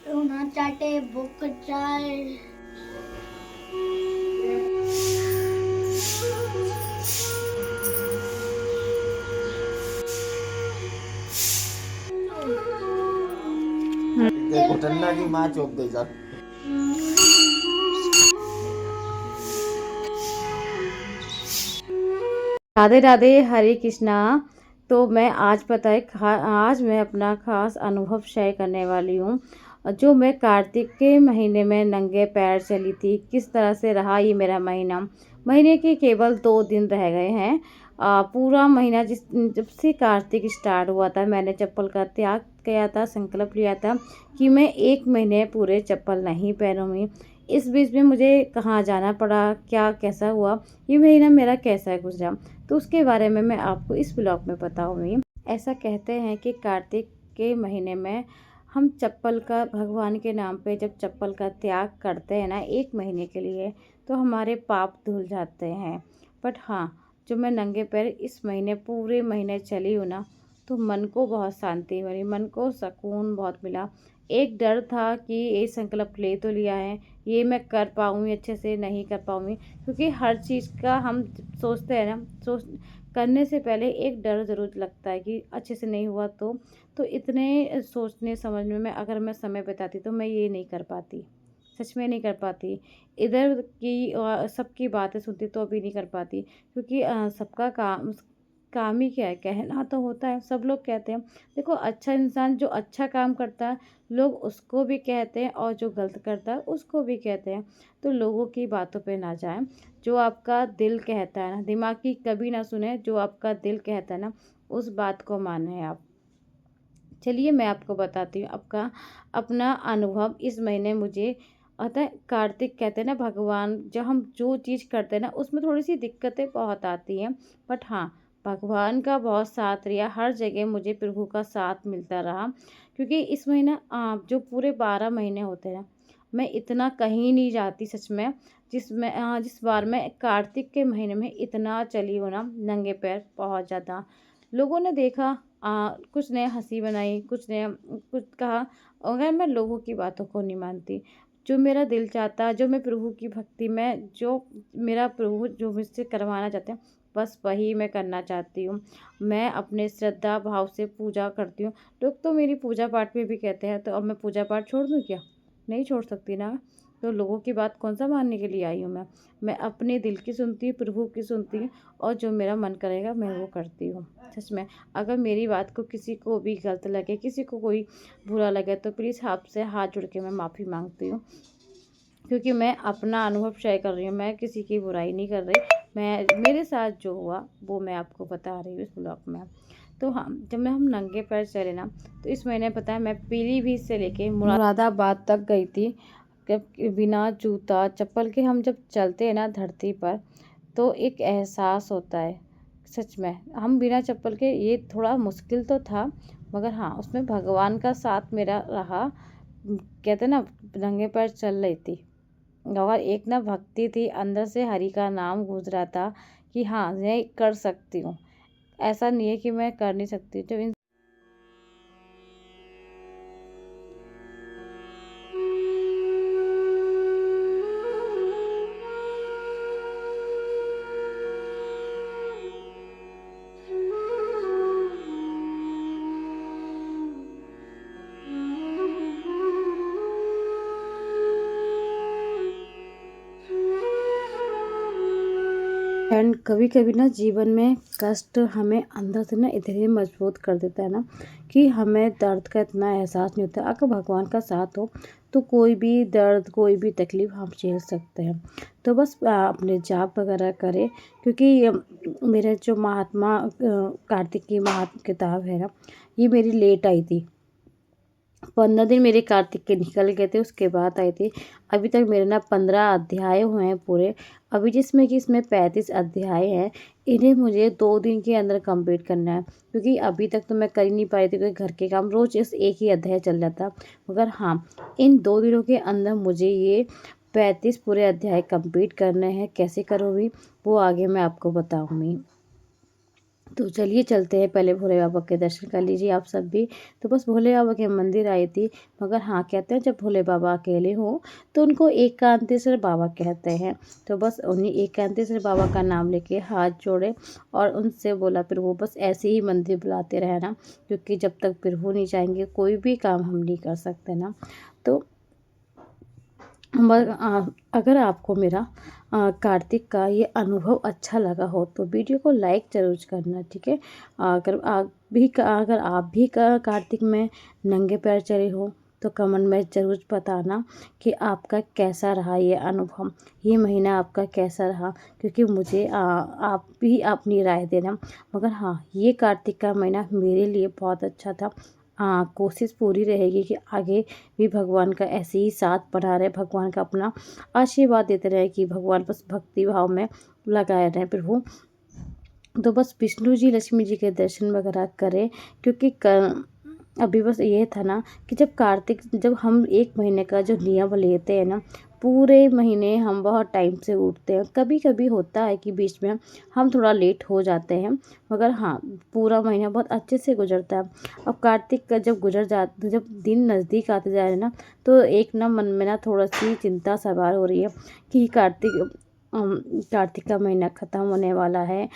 रोना चाटे बुक चाय। देखो ठंडा की माँ चौक दे जा। राधे राधे, हरे कृष्णा। तो मैं आज पता है आज मैं अपना खास अनुभव शेयर करने वाली हूँ। जो मैं कार्तिक के महीने में नंगे पैर चली थी, किस तरह से रहा ये मेरा महीना। महीने के केवल 2 दिन रह गए हैं। पूरा महीना जब से कार्तिक स्टार्ट हुआ था, मैंने चप्पल का त्याग किया था, संकल्प लिया था कि मैं 1 महीने पूरे चप्पल नहीं पहनूंगी। इस बीच में मुझे कहाँ जाना पड़ा, क्या कैसा हुआ, ये महीना मेरा कैसा गुजरा, तो उसके बारे में मैं आपको इस ब्लॉग में बताऊंगी। ऐसा कहते हैं कि कार्तिक के महीने में हम चप्पल का, भगवान के नाम पे जब चप्पल का त्याग करते हैं ना 1 महीने के लिए, तो हमारे पाप धुल जाते हैं। बट हाँ, जो मैं नंगे पैर इस महीने पूरे महीने चली हूँ ना, तो मन को बहुत शांति मिली, मन को सुकून बहुत मिला। एक डर था कि ये संकल्प ले तो लिया है, ये मैं कर पाऊँगी अच्छे से, नहीं कर पाऊँगी, क्योंकि हर चीज़ का हम सोचते हैं ना, करने से पहले एक डर ज़रूर लगता है कि अच्छे से नहीं हुआ तो इतने सोचने समझने में अगर मैं समय बिताती तो मैं ये नहीं कर पाती, सच में नहीं कर पाती। इधर की सबकी बातें सुनती तो अभी नहीं कर पाती, क्योंकि सबका काम ही क्या है, कहना तो होता है, सब लोग कहते हैं। देखो, अच्छा इंसान जो अच्छा काम करता है, लोग उसको भी कहते हैं, और जो गलत करता है उसको भी कहते हैं। तो लोगों की बातों पे ना जाएं। जो आपका दिल कहता है ना, दिमाग की कभी ना सुने, जो आपका दिल कहता है ना, उस बात को माने आप। चलिए मैं आपको बताती हूँ आपका अपना अनुभव इस महीने मुझे आता है। कार्तिक कहते हैं ना, भगवान जब हम जो चीज़ करते हैं ना, उसमें थोड़ी सी दिक्कतें बहुत आती हैं, बट हाँ, भगवान का बहुत साथ रहा, हर जगह मुझे प्रभु का साथ मिलता रहा। क्योंकि इस महीना जो पूरे 12 महीने होते हैं ना, मैं इतना कहीं नहीं जाती सच में। जिस बार मैं कार्तिक के महीने में इतना चली हूँ ना नंगे पैर, बहुत ज़्यादा लोगों ने देखा, कुछ ने हंसी बनाई, कुछ ने कुछ कहा, मगर मैं लोगों की बातों को नहीं मानती। जो मेरा दिल चाहता, जो मैं प्रभु की भक्ति में, जो मेरा प्रभु जो मुझसे करवाना चाहते हैं, बस वही मैं करना चाहती हूँ। मैं अपने श्रद्धा भाव से पूजा करती हूँ। लोग तो मेरी पूजा पाठ में भी कहते हैं, तो अब मैं पूजा पाठ छोड़ दूँ क्या? नहीं छोड़ सकती ना। तो लोगों की बात कौन सा मानने के लिए आई हूँ मैं अपने दिल की सुनती हूँ, प्रभु की सुनती हूँ, और जो मेरा मन करेगा मैं वो करती हूँ। सच में, अगर मेरी बात को किसी को भी गलत लगे, किसी को कोई बुरा लगे, तो प्लीज़ आपसे हाथ जोड़ के मैं माफ़ी मांगती हूँ। क्योंकि मैं अपना अनुभव शेयर कर रही हूँ, मैं किसी की बुराई नहीं कर रही। मैं मेरे साथ जो हुआ वो मैं आपको बता रही हूँ इस ब्लॉग में। तो हम जब मैं हम नंगे पैर चले ना, तो इस महीने पता है मैं पीलीभीत से लेके मुरादाबाद तक गई थी। बिना जूता चप्पल के हम जब चलते हैं ना धरती पर, तो एक एहसास होता है। सच में, हम बिना चप्पल के, ये थोड़ा मुश्किल तो था, मगर हाँ, उसमें भगवान का साथ मेरा रहा। कहते ना, नंगे पैर चल रही थी, और एक ना भक्ति थी अंदर से, हरि का नाम गूंज रहा था कि हाँ, मैं कर सकती हूँ। ऐसा नहीं है कि मैं कर नहीं सकती। जब एंड कभी कभी ना जीवन में कष्ट हमें अंदर से ना इतने मजबूत कर देता है ना, कि हमें दर्द का इतना एहसास नहीं होता। अगर भगवान का साथ हो तो कोई भी दर्द, कोई भी तकलीफ हम झेल सकते हैं। तो बस अपने जाप वगैरह करें। क्योंकि मेरे जो महात्मा कार्तिक की महात्मा किताब है ना, ये मेरी लेट आई थी। 15 दिन मेरे कार्तिक के निकल गए थे, उसके बाद आई थी। अभी तक मेरे ना 15 अध्याय हुए हैं पूरे। अभी जिसमें कि इसमें 35 अध्याय हैं। इन्हें मुझे 2 दिन के अंदर कंप्लीट करना है, क्योंकि अभी तक तो मैं कर ही नहीं पाई थी, क्योंकि घर के काम रोज इस एक ही अध्याय चल रहा था। मगर हाँ, इन 2 दिनों के अंदर मुझे ये 35 पूरे अध्याय कंप्लीट करने हैं। कैसे करूँगी वो आगे मैं आपको बताऊँगी। तो चलिए चलते हैं, पहले भोले बाबा के दर्शन कर लीजिए आप सब भी। तो बस भोले बाबा के मंदिर आई थी, मगर हाँ कहते हैं जब भोले बाबा अकेले हों तो उनको एकांतेश्वर बाबा कहते हैं। तो बस उन्हीं एकांतेश्वर बाबा का नाम लेके हाथ जोड़े और उनसे बोला प्रभु बस ऐसे ही मंदिर बुलाते रहना, क्योंकि जब तक प्रभु नहीं चाहेंगे कोई भी काम हम नहीं कर सकते ना। तो अगर आपको मेरा कार्तिक का ये अनुभव अच्छा लगा हो तो वीडियो को लाइक ज़रूर करना, ठीक है। अगर आप भी कार्तिक में नंगे पैर चले हो तो कमेंट में ज़रूर बताना कि आपका कैसा रहा ये अनुभव, ये महीना आपका कैसा रहा, क्योंकि मुझे आप भी अपनी राय देना। मगर हाँ, ये कार्तिक का महीना मेरे लिए बहुत अच्छा था। कोशिश पूरी रहेगी कि आगे भी भगवान का ऐसे ही साथ बना रहे, भगवान का अपना आशीर्वाद देते रहे कि भगवान बस भक्ति भाव में लगाए रहें प्रभु। तो बस विष्णु जी लक्ष्मी जी के दर्शन वगैरह करें, क्योंकि अभी बस ये था ना कि जब हम एक महीने का जो नियम लेते हैं ना, पूरे महीने हम बहुत टाइम से उठते हैं। कभी कभी होता है कि बीच में हम थोड़ा लेट हो जाते हैं, मगर हाँ पूरा महीना बहुत अच्छे से गुजरता है। अब कार्तिक का जब दिन नज़दीक आते जा रहे हैं ना, तो एक ना मन में ना थोड़ा सी चिंता सवार हो रही है कि कार्तिक का महीना ख़त्म होने वाला है।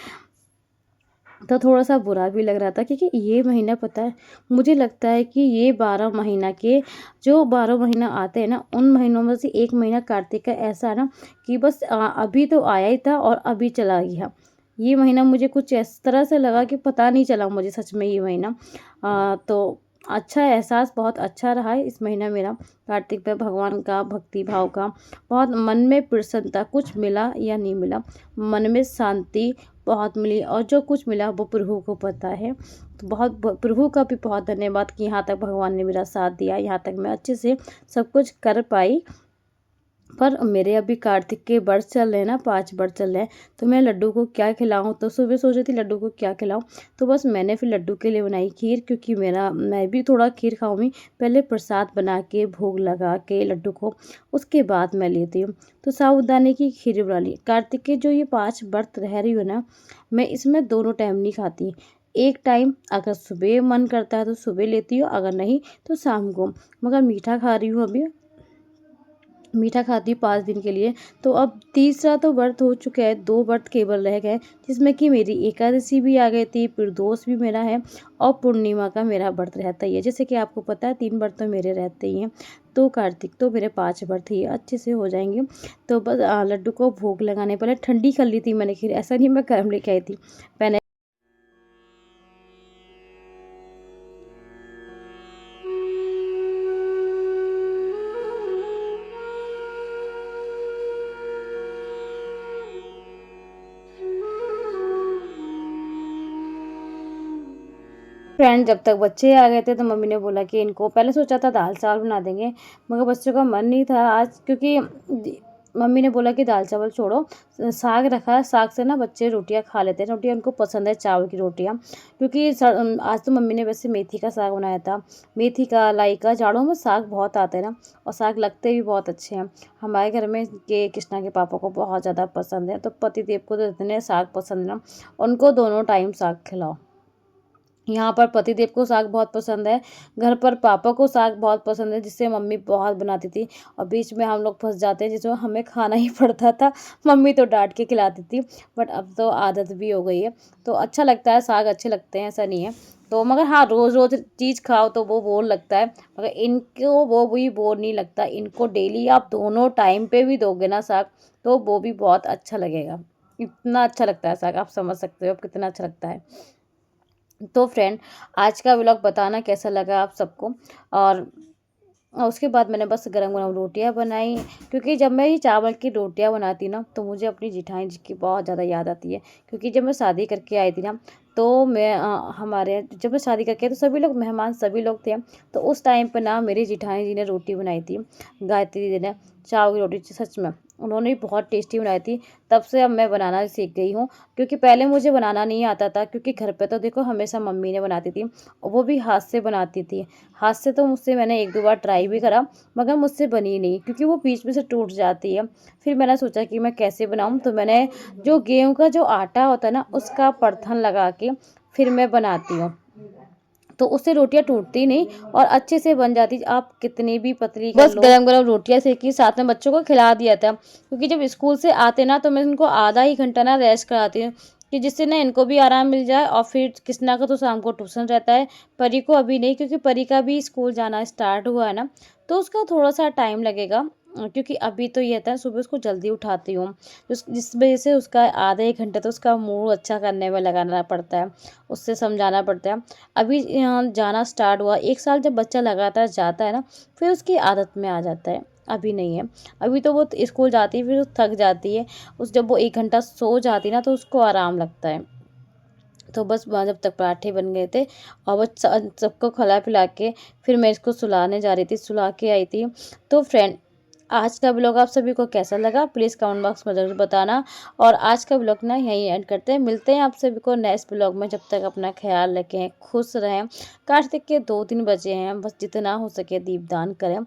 तो थोड़ा सा बुरा भी लग रहा था, क्योंकि ये महीना पता है मुझे लगता है कि ये 12 महीना के जो 12 महीना आते हैं ना, उन महीनों में से एक महीना कार्तिक का ऐसा है ना कि बस अभी तो आया ही था और अभी चला गया। ये महीना मुझे कुछ इस तरह से लगा कि पता नहीं चला मुझे सच में ये महीना। तो अच्छा एहसास बहुत अच्छा रहा है इस महीना मेरा कार्तिक पे, भगवान का भक्ति भाव का। बहुत मन में प्रसन्नता, कुछ मिला या नहीं मिला, मन में शांति बहुत मिली, और जो कुछ मिला वो प्रभु को पता है। तो प्रभु का भी बहुत धन्यवाद कि यहाँ तक भगवान ने मेरा साथ दिया, यहाँ तक मैं अच्छे से सब कुछ कर पाई। पर मेरे अभी कार्तिक के व्रत चल रहे हैं ना, 5 व्रत चल रहे हैं, तो मैं लड्डू को क्या खिलाऊं। तो सुबह सोच रही थी लड्डू को क्या खिलाऊं, तो बस मैंने फिर लड्डू के लिए बनाई खीर, क्योंकि मैं भी थोड़ा खीर खाऊंगी। पहले प्रसाद बना के भोग लगा के लड्डू को, उसके बाद मैं लेती हूँ। तो साबूदाने की खीर बना ली। कार्तिक के जो ये 5 व्रत रह रही हूँ ना, मैं इसमें दोनों टाइम नहीं खाती। एक टाइम अगर सुबह मन करता है तो सुबह लेती हूँ, अगर नहीं तो शाम को। मगर मीठा खा रही हूँ अभी, मीठा खाती हूँ 5 दिन के लिए। तो अब तीसरा तो व्रत हो चुका है, 2 व्रत केवल रह गए, जिसमें कि मेरी एकादशी भी आ गई थी, प्रदोष भी मेरा है, और पूर्णिमा का मेरा व्रत रहता ही है। जैसे कि आपको पता है 3 व्रत तो मेरे रहते ही हैं। तो कार्तिक तो मेरे 5 व्रत ही अच्छे से हो जाएंगे। तो बस लड्डू को भोग लगाने, पहले ठंडी कर ली थी मैंने खीर, ऐसा नहीं मैं गर्म लेके आई थी। पहले फ्रेंड जब तक बच्चे आ गए थे तो मम्मी ने बोला कि इनको, पहले सोचा था दाल चावल बना देंगे, मगर बच्चों का मन नहीं था आज, क्योंकि मम्मी ने बोला कि दाल चावल छोड़ो, साग रखा है, साग से ना बच्चे रोटियां खा लेते हैं, रोटियां उनको पसंद है, चावल की रोटियां। क्योंकि आज तो मम्मी ने वैसे मेथी का साग बनाया था, मेथी का, लाई का, जाड़ों में साग बहुत आते हैं ना, और साग लगते भी बहुत अच्छे हैं। हमारे घर में कृष्णा के पापा को बहुत ज़्यादा पसंद है, तो पतिदेव को तो इतने साग पसंद है ना, उनको दोनों टाइम साग खिलाओ। यहाँ पर पतिदेव को साग बहुत पसंद है, घर पर पापा को साग बहुत पसंद है, जिससे मम्मी बहुत बनाती थी, और बीच में हम लोग फंस जाते हैं जिसमें हमें खाना ही पड़ता था। मम्मी तो डांट के खिलाती थी, बट अब तो आदत भी हो गई है। तो अच्छा लगता है, साग अच्छे लगते हैं, ऐसा नहीं है। तो मगर हाँ, रोज़ रोज़ चीज़ खाओ तो वो बोर लगता है, मगर इनको वो भी बोर नहीं लगता। इनको डेली आप दोनों टाइम पे भी दोगे ना साग, तो वो भी बहुत अच्छा लगेगा। इतना अच्छा लगता है साग, आप समझ सकते हो कितना अच्छा लगता है। तो फ्रेंड, आज का व्लॉग बताना कैसा लगा आप सबको। और उसके बाद मैंने बस गरम गरम रोटियां बनाई, क्योंकि जब मैं ये चावल की रोटियां बनाती ना, तो मुझे अपनी जिठानी जी की बहुत ज़्यादा याद आती है। क्योंकि जब मैं शादी करके आई थी ना, तो जब मैं शादी करके आई तो सभी लोग मेहमान, सभी लोग थे। तो उस टाइम पर ना मेरी जिठानी जी ने रोटी बनाई थी, गायत्री जी ने चावल की रोटी, सच में उन्होंने भी बहुत टेस्टी बनाई थी। तब से अब मैं बनाना सीख गई हूँ, क्योंकि पहले मुझे बनाना नहीं आता था, क्योंकि घर पे तो देखो हमेशा मम्मी ने बनाती थी और वो भी हाथ से बनाती थी। हाथ से तो मुझसे मैंने 1-2 बार ट्राई भी करा, मगर मुझसे बनी नहीं, क्योंकि वो बीच में से टूट जाती है। फिर मैंने सोचा कि मैं कैसे बनाऊँ, तो मैंने जो गेहूँ का जो आटा होता है ना, उसका परथन लगा के फिर मैं बनाती हूँ। तो उससे रोटियां टूटती नहीं और अच्छे से बन जाती। आप कितनी भी पतली कर लो, बस गरम गरम रोटियां सेकी, साथ में बच्चों को खिला दिया था। क्योंकि जब स्कूल से आते ना, तो मैं इनको आधा ही घंटा ना रेस्ट कराती हूँ, कि जिससे ना इनको भी आराम मिल जाए। और फिर कृष्णा का तो शाम को ट्यूशन रहता है, परी को अभी नहीं, क्योंकि परी का भी स्कूल जाना स्टार्ट हुआ है ना, तो उसका थोड़ा सा टाइम लगेगा। क्योंकि अभी तो ये था सुबह उसको जल्दी उठाती हूँ, जिस वजह से उसका आधा एक घंटा तो उसका मूड अच्छा करने में लगाना पड़ता है, उससे समझाना पड़ता है। अभी जाना स्टार्ट हुआ, 1 साल जब बच्चा लगातार जाता है ना, फिर उसकी आदत में आ जाता है। अभी नहीं है, अभी तो वो स्कूल जाती है, फिर वो थक जाती है। जब वो 1 घंटा सो जाती है ना, तो उसको आराम लगता है। तो बस वहाँ जब तक पराठे बन गए थे और वो सबको खिला पिला के फिर मैं इसको सुलाने जा रही थी, सुला के आई थी। तो फ्रेंड, आज का ब्लॉग आप सभी को कैसा लगा प्लीज़ कमेंट बॉक्स में ज़रूर बताना। और आज का ब्लॉग ना यहीं एंड करते हैं, मिलते हैं आप सभी को नेक्स्ट ब्लॉग में। जब तक अपना ख्याल रखें, खुश रहें। कार्तिक के 2 दिन बचे हैं, बस जितना हो सके दीपदान करें।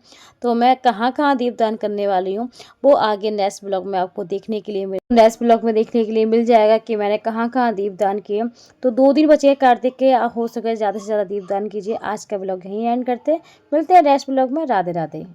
तो मैं कहाँ कहाँ दीपदान करने वाली हूँ, वो आगे नेक्स्ट ब्लॉग में आपको देखने के लिए मिल जाएगा कि मैंने कहाँ कहाँ दीपदान किए। तो 2 दिन बचे हैं कार्तिक के, हो सके ज़्यादा से ज़्यादा दीपदान कीजिए। आज का ब्लॉग यहीं एंड करते हैं, मिलते हैं नेक्स्ट ब्लॉग में। राधे राधे।